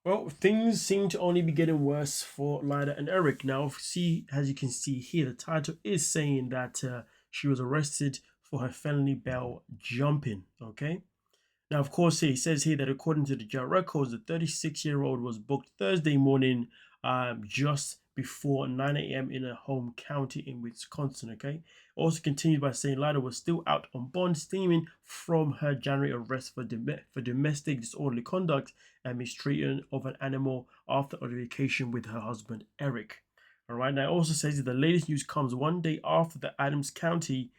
Well, things seem to only be getting worse for Leida and Eric. Now, see, as you can see here, the title is saying that she was arrested for her felony bail jumping. Okay. Now, of course, he says here that according to the jail records, the 36-year-old was booked Thursday morning, just before 9 a.m. in a home county in Wisconsin. Okay. Also continued by saying Lida was still out on bond, stemming from her January arrest for domestic disorderly conduct and mistreatment of an animal after a vacation with her husband Eric. All right. Now, it also says that the latest news comes one day after the Adams County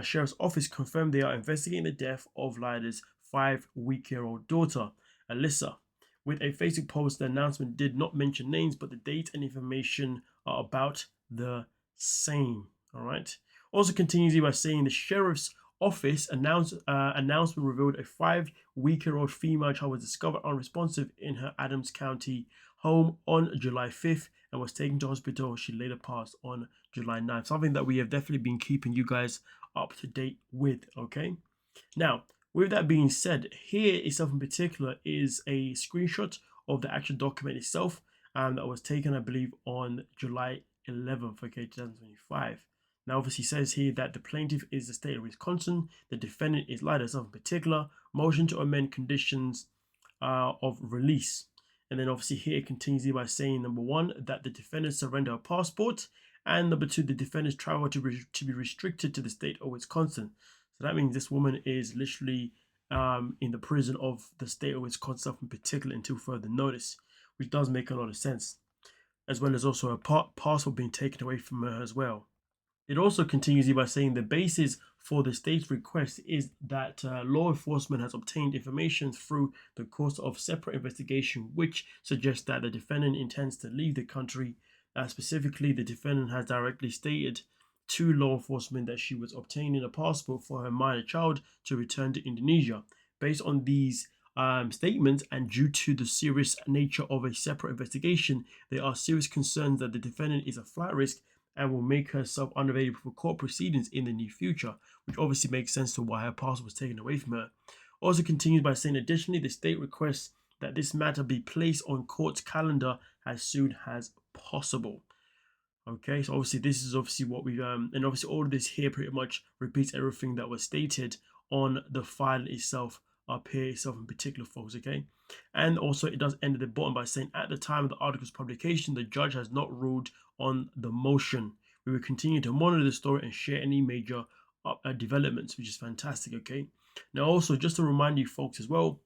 Sheriff's Office confirmed they are investigating the death of Lida's 5-week-old daughter, Alyssa. With a Facebook post, the announcement did not mention names, but the date and information are about the same. All right. Also continues by saying the sheriff's office announcement revealed a 5-week-old female child was discovered unresponsive in her Adams County home on July 5th and was taken to hospital. She later passed on July 9th. Something that we have definitely been keeping you guys up to date with. Okay. Now, with that being said, here itself in particular is a screenshot of the actual document itself, that was taken, I believe, on July 11th, okay, 2025. Now, obviously, says here that the plaintiff is the state of Wisconsin, the defendant is Leida in particular, motion to amend conditions of release. And then, obviously, here it continues by saying number one, that the defendant surrender a passport, and number two, the defendant's travel to be restricted to the state of Wisconsin. So that means this woman is literally in the prison of the state of Wisconsin in particular until further notice, which does make a lot of sense, as well as also a passport being taken away from her as well. It also continues by saying the basis for the state's request is that law enforcement has obtained information through the course of separate investigation, which suggests that the defendant intends to leave the country. Specifically, the defendant has directly stated to law enforcement that she was obtaining a passport for her minor child to return to Indonesia. Based on these statements and due to the serious nature of a separate investigation, there are serious concerns that the defendant is a flight risk and will make herself unavailable for court proceedings in the near future, which obviously makes sense to why her passport was taken away from her. Also continues by saying, additionally, the state requests that this matter be placed on court's calendar as soon as possible. Okay, so obviously this is obviously what we've and obviously all of this here pretty much repeats everything that was stated on the file itself up here itself in particular, folks. Okay, and also it does end at the bottom by saying at the time of the article's publication, the judge has not ruled on the motion. We will continue to monitor the story and share any major developments, which is fantastic. Okay, now also just to remind you folks as well,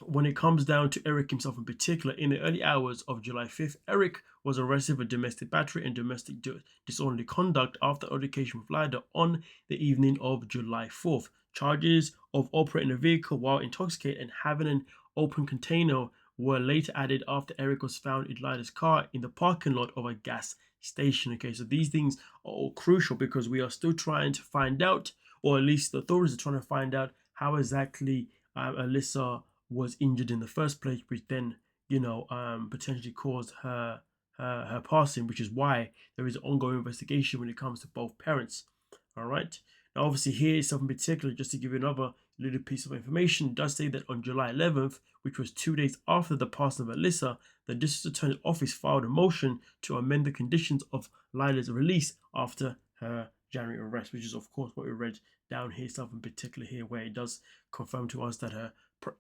when it comes down to Eric himself in particular, in the early hours of July 5th, Eric was arrested for domestic battery and domestic disorderly conduct after altercation with Leida on the evening of July 4th. Charges of operating a vehicle while intoxicated and having an open container were later added after Eric was found in Leida's car in the parking lot of a gas station. Okay, so these things are all crucial because we are still trying to find out, or at least the authorities are trying to find out, how exactly Alyssa was injured in the first place, which then potentially caused her passing, which is why there is an ongoing investigation when it comes to both parents. All right. Now, obviously, here itself in particular, just to give you another little piece of information, it does say that on July 11th, which was 2 days after the passing of Alyssa, the district attorney's office filed a motion to amend the conditions of Lila's release after her January arrest, which is of course what we read down here itself in particular here, where it does confirm to us that her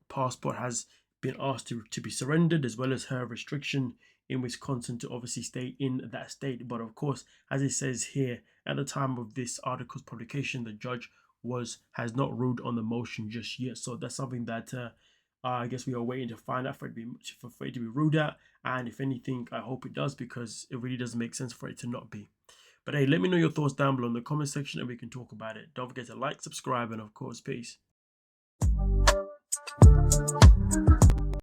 passport has been asked to be surrendered, as well as her restriction in Wisconsin to obviously stay in that state. But of course, as it says here, at the time of this article's publication, the judge has not ruled on the motion just yet. So that's something that I guess we are waiting to find out for it to be ruled out. And if anything, I hope it does, because it really doesn't make sense for it to not be. But hey, let me know your thoughts down below in the comment section and we can talk about it. Don't forget to like, subscribe, and of course, peace.